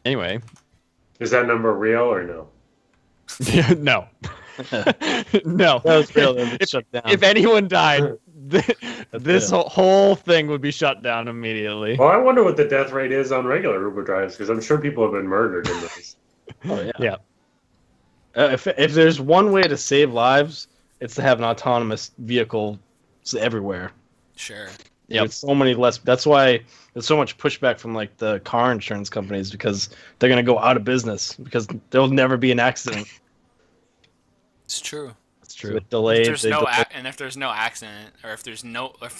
Anyway. Is that number real or no? No. No. That was real. Shut down. If anyone died, this whole thing would be shut down immediately. Well, I wonder what the death rate is on regular Uber drives, because I'm sure people have been murdered in this. Oh, yeah. If there's one way to save lives, it's to have an autonomous vehicle everywhere. Sure. Yeah, it's so many less. That's why there's so much pushback from like the car insurance companies, because they're gonna go out of business because there'll never be an accident. It's true. It's true. With delays, if there's no accident, or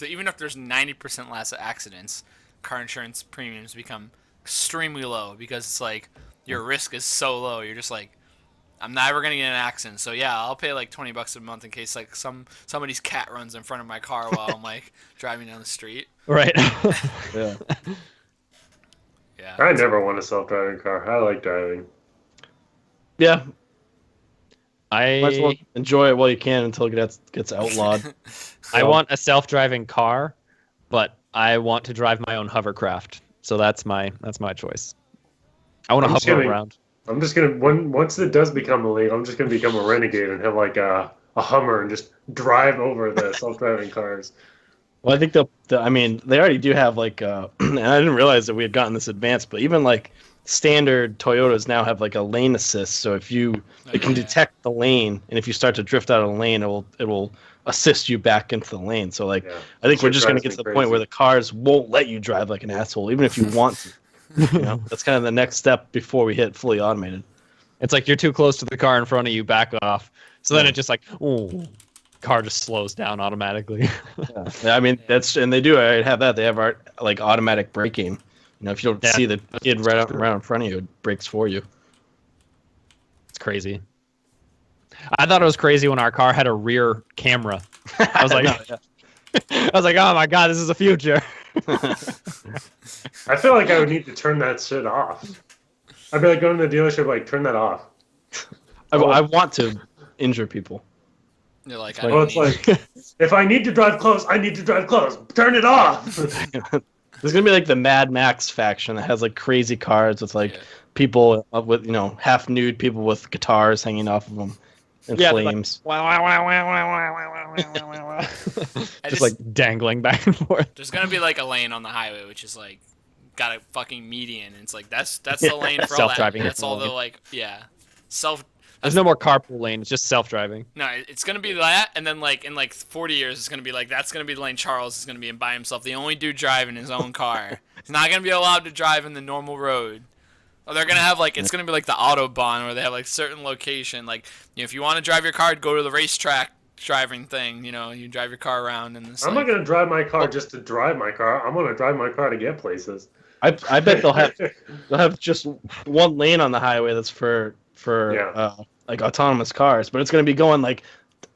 even if there's 90% less accidents, car insurance premiums become extremely low, because it's like your risk is so low. You're just like, I'm never gonna get in an accident, so yeah, I'll pay like $20 a month in case like somebody's cat runs in front of my car while I'm like driving down the street. Right. Yeah. Yeah. I never want a self-driving car. I like driving. Yeah. Might as well enjoy it while you can until it gets outlawed. I want a self-driving car, but I want to drive my own hovercraft. So that's my choice. I want to hover around. I'm just gonna once it does become illegal, I'm just gonna become a renegade and have like a Hummer and just drive over the self-driving cars. Well, I think they already do have like, and I didn't realize that we had gotten this advanced, but even like standard Toyotas now have like a lane assist. So if it can detect the lane, and if you start to drift out of the lane, it will assist you back into the lane. So like, I think we're just gonna get to the point where the cars won't let you drive like an asshole, even if you want to. That's kind of the next step before we hit fully automated. It's like you're too close to the car in front of you, back off. So then it just like, car just slows down automatically. I mean, and they do have that. They have like automatic braking. If you don't see the kid right around in front of you, it brakes for you. It's crazy. I thought it was crazy when our car had a rear camera. I was like, oh my god, this is the future. I feel like I would need to turn that shit off. I'd be like going to the dealership, like, turn that off. I want to injure people. You're like, if I need to drive close, I need to drive close. Turn it off. There's gonna be like the Mad Max faction that has like crazy cars with like people with half nude people with guitars hanging off of them and flames. Just like dangling back and forth. There's gonna be like a lane on the highway which is like got a fucking median, and it's like that's the lane for all that. That's all the There's no more carpool lane. It's just self-driving. No, it's gonna be that, and then like in like 40 years, it's gonna be like that's gonna be the lane Charles is gonna be in by himself, the only dude driving his own car. He's not gonna be allowed to drive in the normal road. Or they're gonna have like it's gonna be like the Autobahn where they have like certain location. Like if you want to drive your car, go to the racetrack driving thing. You drive your car around, and I'm not gonna drive my car just to drive my car. I'm gonna drive my car to get places. I bet they'll have just one lane on the highway that's for like autonomous cars, but it's going to be going like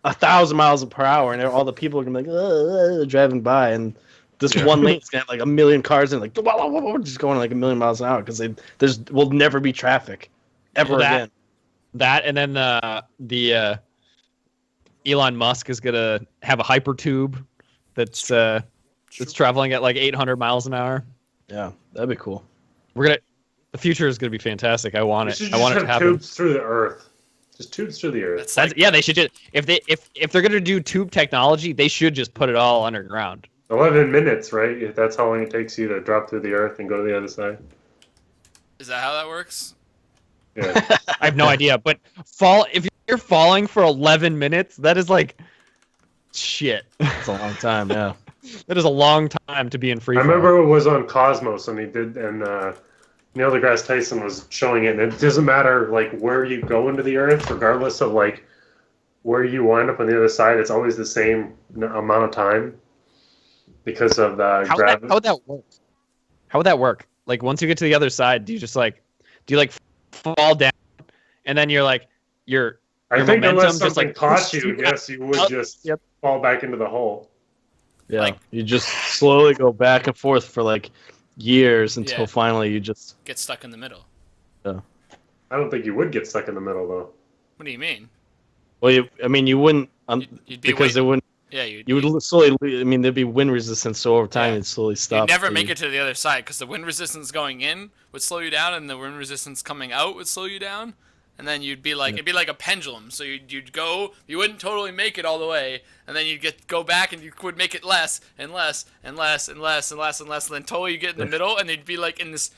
1,000 miles per hour, and all the people are going to be like driving by, and this one lane is going to have like a million cars in, like just going like a million miles an hour, because there's will never be traffic ever again. That and then the Elon Musk is going to have a hypertube that's traveling at like 800 miles an hour. Yeah, that'd be cool. The future is going to be fantastic. I want it. I want it to happen. Tubes through the earth. Just tubes through the earth. They should just if they're going to do tube technology, they should just put it all underground. 11 minutes, right? That's how long it takes you to drop through the earth and go to the other side. Is that how that works? Yeah. I have no idea, but if you're falling for 11 minutes, that is like shit. It's a long time, yeah. That is a long time to be in free fall. I remember it was on Cosmos, and Neil deGrasse Tyson was showing it, and it doesn't matter like where you go into the earth, regardless of like where you wind up on the other side, it's always the same amount of time. because of the gravity. How would that work? How would that work? Like once you get to the other side, do you fall down, and then you're like I think unless something caught you, yes, you would just fall back into the hole. Yeah, like, you just slowly go back and forth for like years until finally you just get stuck in the middle. Yeah. I don't think you would get stuck in the middle though. What do you mean? Well, you wouldn't you'd be because it wouldn't. Yeah, you would slowly. I mean, there'd be wind resistance, so over time it'd slowly stop. You'd never make it to the other side because the wind resistance going in would slow you down, and the wind resistance coming out would slow you down. And then you'd be like, it'd be like a pendulum. So you'd go, you wouldn't totally make it all the way, and then you'd go back and you would make it less and less and less and less and less and less, and then totally you get in the middle, and you'd be like in this,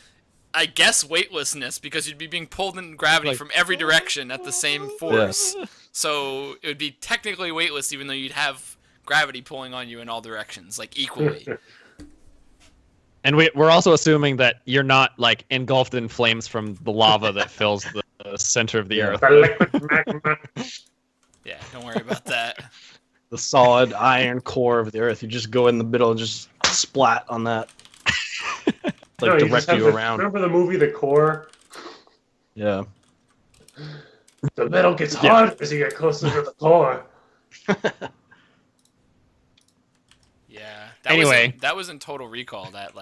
I guess, weightlessness because you'd be being pulled in gravity from every direction at the same force. Yeah. So it would be technically weightless, even though you'd have gravity pulling on you in all directions, like equally. And we're also assuming that you're not like engulfed in flames from the lava that fills the center of the earth. Yeah, don't worry about that. The solid iron core of the earth. You just go in the middle and just splat on that. Direct you around. Remember the movie The Core? Yeah. The metal gets hard as you get closer to the core. Yeah. That was in Total Recall. That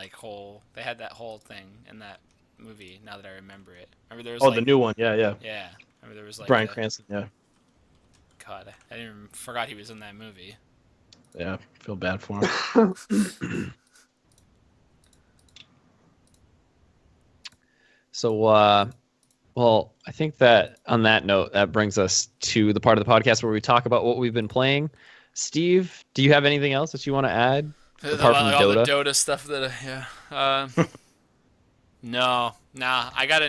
they had that whole thing in that movie. Now that I remember it, remember there was the new one. Yeah. Yeah. Remember there was Bryan Cranston. Yeah. God, I didn't even forgot he was in that movie. Yeah, feel bad for him. So, well, I think that on that note, that brings us to the part of the podcast where we talk about what we've been playing. Steve, do you have anything else that you want to add? Apart from all the Dota stuff No. I got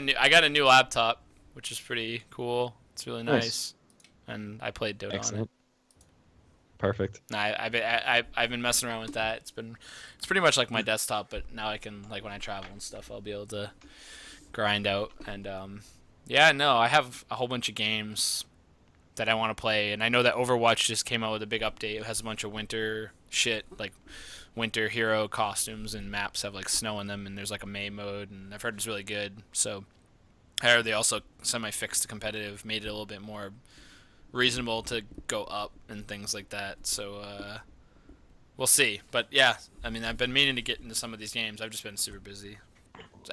a new laptop, which is pretty cool. It's really nice. And I played Dota on it. Perfect. I've been messing around with that. It's pretty much like my desktop, but now I can, like, when I travel and stuff, I'll be able to grind out. And I have a whole bunch of games that I want to play, and I know that Overwatch just came out with a big update. It has a bunch of winter shit, like winter hero costumes, and maps have like snow in them, and there's like a May mode, and I've heard it's really good. So I heard they also semi-fixed the competitive, made it a little bit more reasonable to go up and things like that. So we'll see. But yeah, I mean, I've been meaning to get into some of these games. I've just been super busy.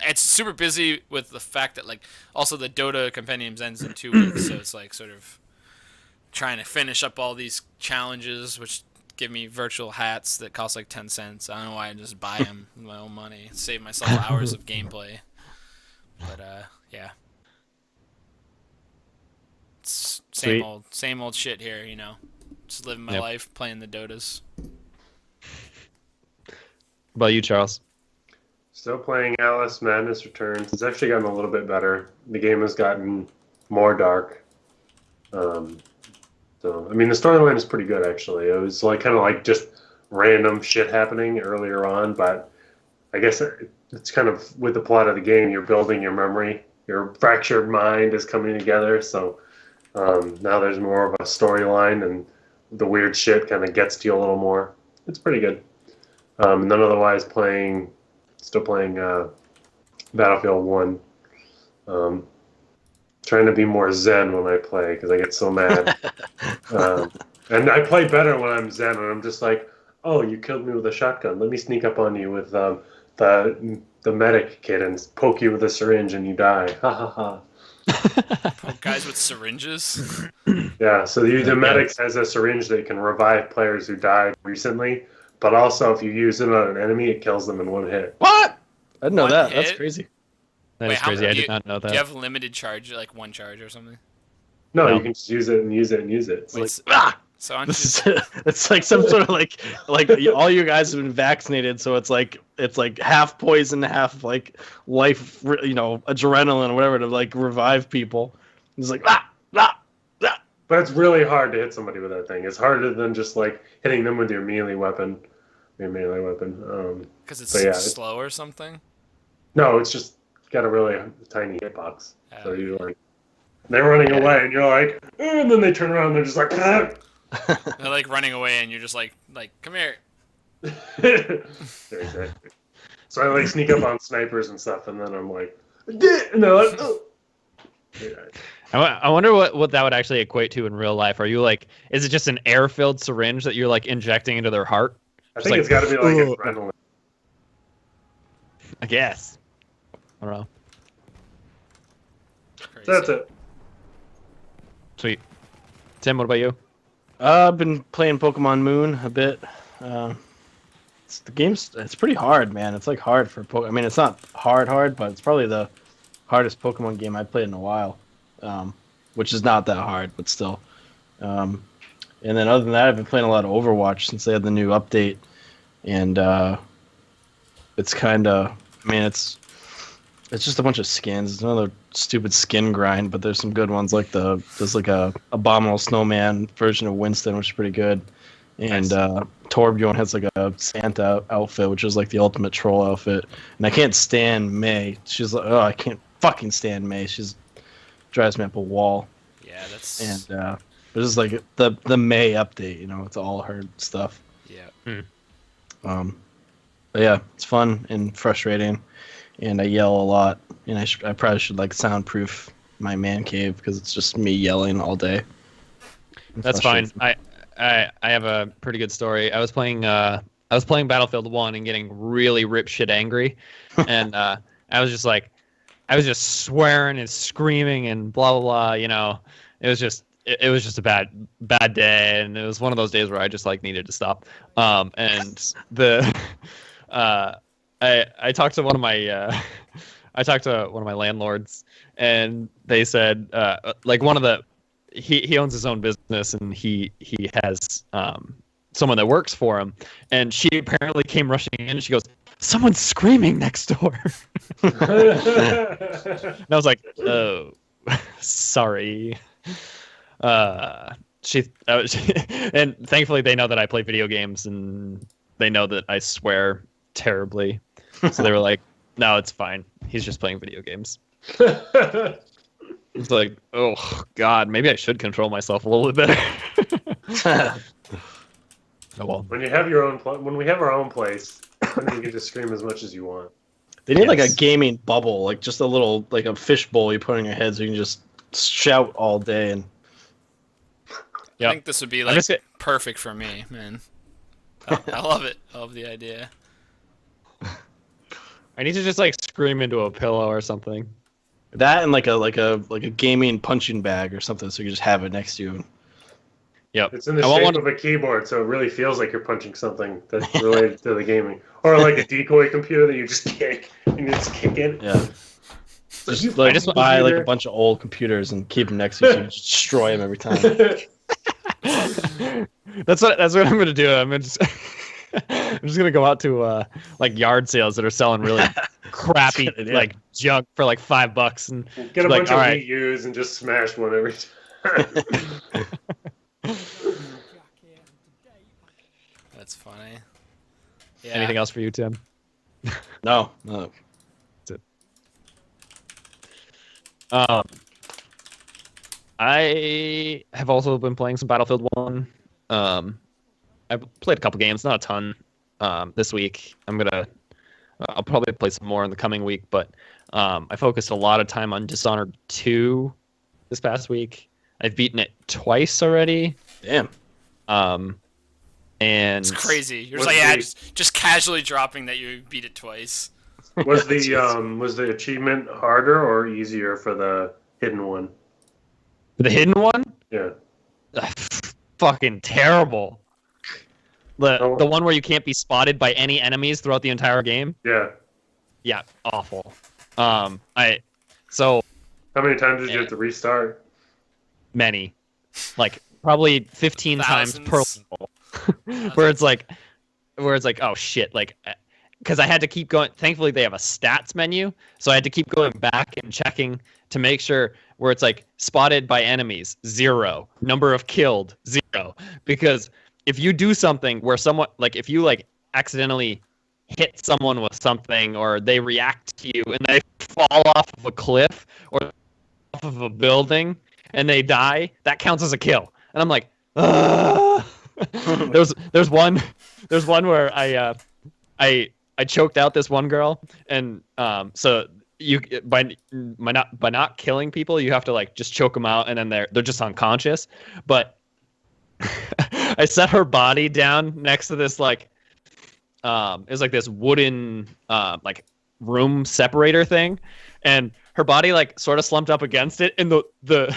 It's super busy with the fact that, like, also the Dota Compendiums ends in 2 weeks, so it's like sort of trying to finish up all these challenges, which give me virtual hats that cost like 10 cents. I don't know why I just buy them with my own money, save myself hours of gameplay. But yeah, it's same old shit here, you know. Just living my life, playing the Dotas. What about you, Charles? Still playing Alice Madness Returns. It's actually gotten a little bit better. The game has gotten more dark. So I mean, the storyline is pretty good actually. It was like kind of like just random shit happening earlier on, but I guess it's kind of with the plot of the game. You're building your memory. Your fractured mind is coming together. So now there's more of a storyline, and the weird shit kind of gets to you a little more. It's pretty good. And then otherwise still playing Battlefield 1. Trying to be more zen when I play because I get so mad. And I play better when I'm zen, and I'm just like, oh, you killed me with a shotgun. Let me sneak up on you with the medic kit and poke you with a syringe, and you die. Ha ha ha. Poke guys with syringes? Yeah, so the medic has a syringe that can revive players who died recently, but also if you use it on an enemy, it kills them in one hit. What? I didn't know that. That's crazy. That is crazy. I did not know that. Do you have limited charge, like one charge or something? No, you can just use it and use it and use it. It's it's like some sort of like all you guys have been vaccinated, so it's like half poison, half like life, adrenaline or whatever to like revive people. It's like But it's really hard to hit somebody with that thing. It's harder than just like hitting them with your melee weapon. Because it's slow or something. No, it's just got a really tiny hitbox. So you like they're running away, and you're like, and then they turn around, and they're just like, they're like running away, and you're just like, come here. Exactly. So I like sneak up on snipers and stuff, and then I'm like, and they're like, oh. Yeah. I wonder what that would actually equate to in real life. Are you like, is it just an air-filled syringe that you're like injecting into their heart? I think it's got to be like adrenaline. I guess. I don't know. Crazy. That's it. Sweet. Tim, what about you? I've been playing Pokemon Moon a bit. The game's it's pretty hard, man. It's like hard for I mean, it's not hard, but it's probably the hardest Pokemon game I've played in a while. Which is not that hard, but still. And then other than that, I've been playing a lot of Overwatch since they had the new update, and it's kind of, I mean, it's just a bunch of skins. It's another stupid skin grind, but there's some good ones like there's like a Abominable Snowman version of Winston, which is pretty good, and Torbjorn has like a Santa outfit, which is like the ultimate troll outfit, and I can't stand May. She's like, oh, I can't fucking stand May. She's drives me up a wall. Yeah, that's. And this is like the May update. You know, it's all her stuff. Yeah. But yeah, it's fun and frustrating, and I yell a lot, and I probably should like soundproof my man cave because it's just me yelling all day. That's fine. I have a pretty good story. I was playing Battlefield 1 and getting really rip shit angry, and I was just swearing and screaming and blah blah blah. You know, it was just a bad day, and it was one of those days where I just like needed to stop. And I talked to one of my landlords, and they said like one of the he owns his own business, and he has someone that works for him, and she apparently came rushing in, and she goes, "Someone's screaming next door." And I was like, "Oh, sorry." And thankfully they know that I play video games, and they know that I swear terribly, so they were like, "No, it's fine. He's just playing video games." It's like, oh God, maybe I should control myself a little bit better. Oh well. When you have your own, when we have our own place, then you can just scream as much as you want. They need like a gaming bubble, like just a little, like a fish bowl you put on your head, so you can just shout all day. And I think this would be like perfect for me, man. I love it. I love the idea. I need to just like scream into a pillow or something. That and like a gaming punching bag or something, so you just have it next to you. Yep. It's in the shape of a keyboard, so it really feels like you're punching something that's related to the gaming, or like a decoy computer that you just kick and you just kick it. Yeah. Just like buy like a bunch of old computers and keep them next to you, so you just destroy them every time. That's what I'm gonna do. I'm just gonna go out to like yard sales that are selling really crappy like junk for like $5 and get a bunch of Wii U's and just smash one every time. That's funny. Yeah. Anything else for you, Tim? No. That's it. I have also been playing some Battlefield 1. I've played a couple games, not a ton. This week, I'll probably play some more in the coming week, but I focused a lot of time on Dishonored 2 this past week. I've beaten it twice already. Damn. And it's crazy. You're just casually dropping that you beat it twice. Was the achievement harder or easier for the hidden one? The hidden one? Yeah. Fucking terrible. The one where you can't be spotted by any enemies throughout the entire game? Yeah. Yeah, awful. So how many times did you have to restart? Many. Like probably 15 times per level. where it's like, oh shit, like, because I had to keep going. Thankfully, they have a stats menu, so I had to keep going back and checking to make sure where it's like spotted by enemies 0, number of killed 0. Because if you do something where someone, like, if you like accidentally hit someone with something, or they react to you and they fall off of a cliff or off of a building and they die, that counts as a kill. And I'm like, ugh. there's one where I choked out this one girl, and so you by not killing people, you have to like just choke them out, and then they're just unconscious. But I set her body down next to this like it was like this wooden like room separator thing, and her body like sort of slumped up against it, and the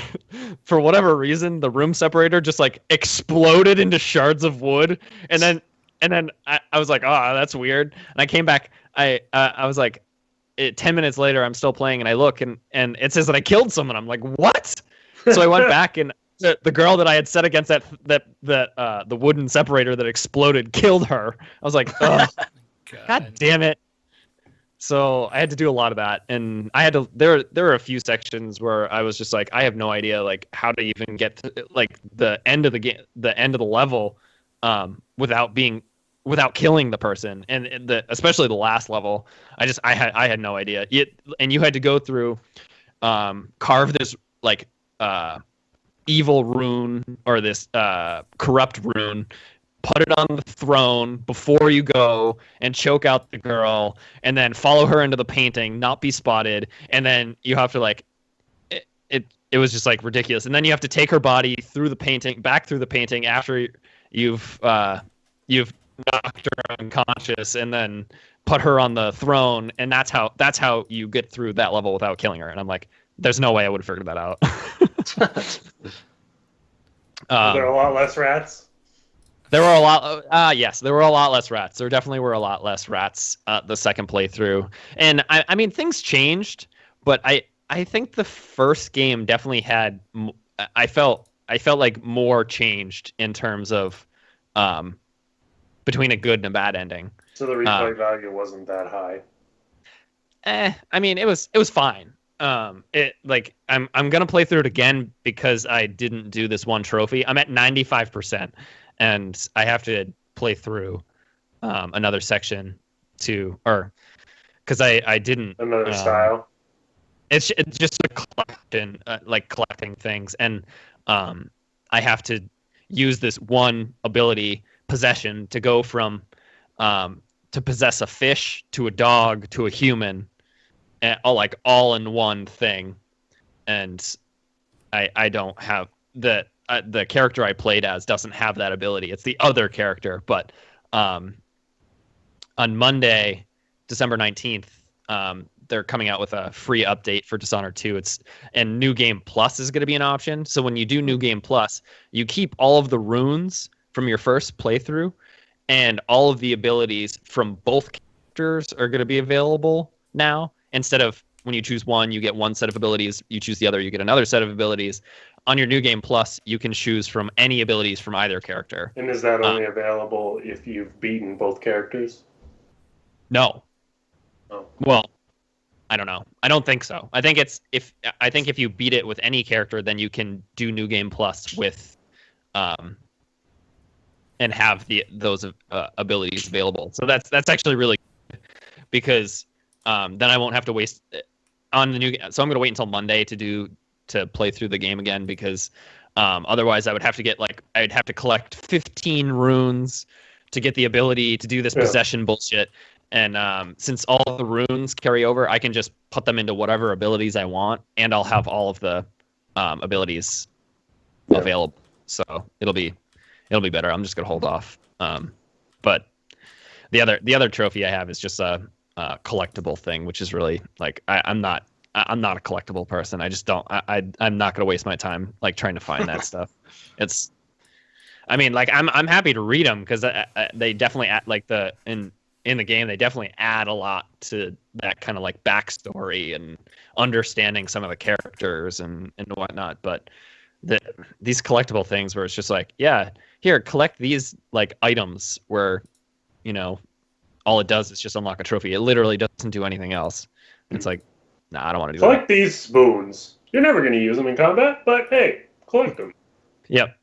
for whatever reason the room separator just like exploded into shards of wood, and then I was like, oh, that's weird, and I came back. I was like, 10 minutes later I'm still playing, and I look and it says that I killed someone. I'm like, what? So I went back, and the girl that I had set against the wooden separator that exploded killed her. I was like, oh, God damn it. So I had to do a lot of that, and I had to. There were a few sections where I was just like, I have no idea like how to even get to like the end of the game, the end of the level, without killing the person, and especially the last level. I had no idea. And you had to go through, carve this like evil rune or this corrupt rune. Put it on the throne before you go and choke out the girl, and then follow her into the painting, not be spotted, and then you have to like it was just like ridiculous. And then you have to take her body through the painting, back through the painting after you've knocked her unconscious, and then put her on the throne, and that's how you get through that level without killing her. And I'm like, there's no way I would have figured that out. Are there a lot less rats? There were a lot. Yes, there were a lot less rats. There definitely were a lot less rats the second playthrough, and I mean things changed, but I think the first game definitely had. I felt like more changed in terms of between a good and a bad ending. So the replay value wasn't that high. I mean it was fine. It like I'm gonna play through it again because I didn't do this one trophy. I'm at 95%. And I have to play through another section because I didn't another style. It's just a collection, like collecting things, and I have to use this one ability possession to go from to possess a fish to a dog to a human, and all in one thing, and I don't have that. The character I played as doesn't have that ability. It's the other character. But on Monday, December 19th, they're coming out with a free update for Dishonored 2. And New Game Plus is going to be an option. So when you do New Game Plus, you keep all of the runes from your first playthrough, and all of the abilities from both characters are going to be available now. Instead of when you choose one, you get one set of abilities. You choose the other, you get another set of abilities. On your New Game Plus, you can choose from any abilities from either character. And is that only available if you've beaten both characters? No. Oh. Well, I don't know. I don't think so. I think if you beat it with any character, then you can do New Game Plus with, and have those abilities available. So that's actually really good because then I won't have to waste on the new. So I'm going to wait until Monday to play through the game again because otherwise I'd have to collect 15 runes to get the ability to do this possession bullshit. And since all the runes carry over, I can just put them into whatever abilities I want, and I'll have all of the abilities available. So it'll be better. I'm just gonna hold off. But the other trophy I have is just a collectible thing, which is really like I'm not a collectible person. I just don't. I'm not gonna waste my time like trying to find that stuff. It's, I mean, like I'm happy to read them because they definitely add, like in the game they definitely add a lot to that kind of like backstory and understanding some of the characters and whatnot. But these collectible things where it's just like, yeah, here, collect these like items where, you know, all it does is just unlock a trophy. It literally doesn't do anything else. It's like, nah, I don't want to do collect these spoons. You're never going to use them in combat, but hey, collect them. Yep.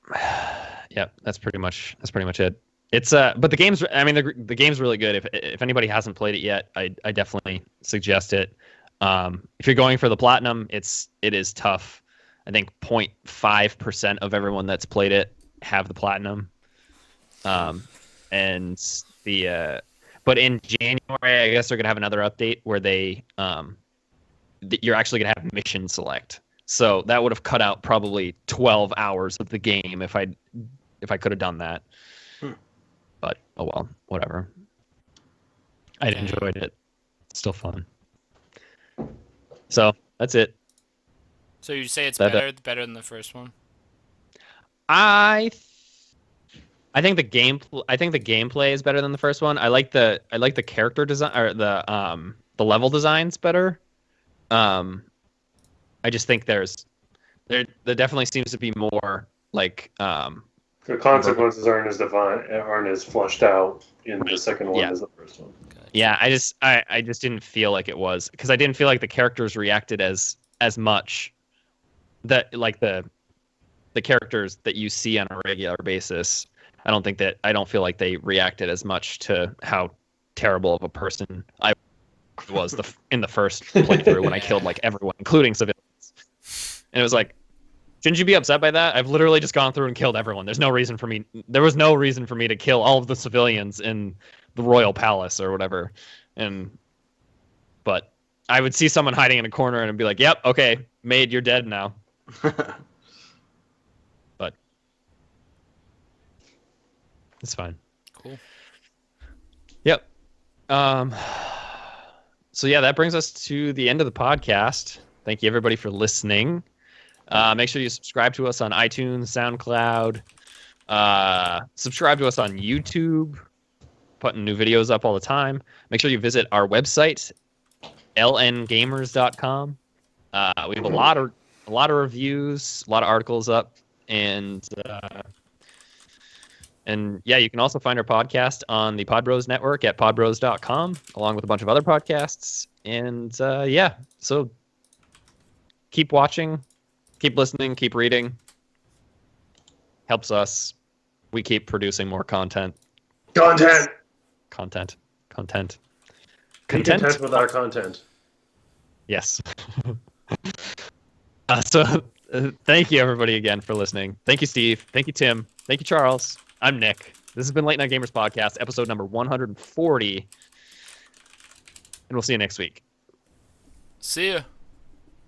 That's pretty much it. It's but the game's, I mean, the game's really good. If anybody hasn't played it yet, I definitely suggest it. If you're going for the platinum, it is tough. I think 0.5% of everyone that's played it have the platinum. And the but in January, I guess they're gonna have another update where they you're actually gonna have mission select. So that would have cut out probably 12 hours of the game if I could have done that. But oh well, whatever. I enjoyed it. It's still fun. So that's it. So you say it's better than the first one? I think the gameplay is better than the first one. I like the character design or the level designs better. I just think there definitely seems to be more like the consequences aren't as flushed out in the second one as the first one. Yeah, I just didn't feel like it was, because I didn't feel like the characters reacted as much that like the characters that you see on a regular basis. I don't feel like they reacted as much to how terrible of a person I was in the first playthrough when I killed like everyone, including civilians. And it was like, shouldn't you be upset by that? I've literally just gone through and killed everyone. There was no reason for me to kill all of the civilians in the royal palace or whatever. But I would see someone hiding in a corner and I'd be like, yep, okay, Maid, you're dead now. But it's fine. Cool. Yep. So yeah, that brings us to the end of the podcast. Thank you everybody for listening. Make sure you subscribe to us on iTunes, SoundCloud. Subscribe to us on YouTube. Putting new videos up all the time. Make sure you visit our website, lngamers.com. We have a lot of reviews, a lot of articles up, and yeah, you can also find our podcast on the Podbros Network at podbros.com, along with a bunch of other podcasts. And yeah, so keep watching, keep listening, keep reading. Helps us. We keep producing more content. Content. Be content with our content. Yes. So thank you everybody again for listening. Thank you, Steve. Thank you, Tim. Thank you, Charles. I'm Nick. This has been Late Night Gamers Podcast, episode number 140. And we'll see you next week. See ya.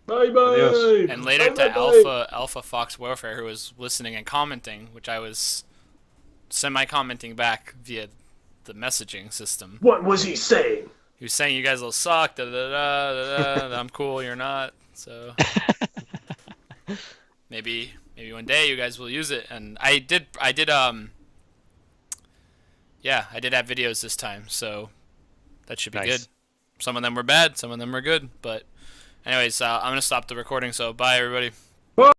Bye bye. And later to Alpha Fox Warfare, who was listening and commenting, which I was semi-commenting back via the messaging system. What was he saying? He was saying you guys all suck. Da, da, da, da, da, I'm cool. You're not. So maybe one day you guys will use it. And I did have videos this time, so that should be good. Some of them were bad, some of them were good. But anyways, I'm gonna stop the recording. So bye everybody.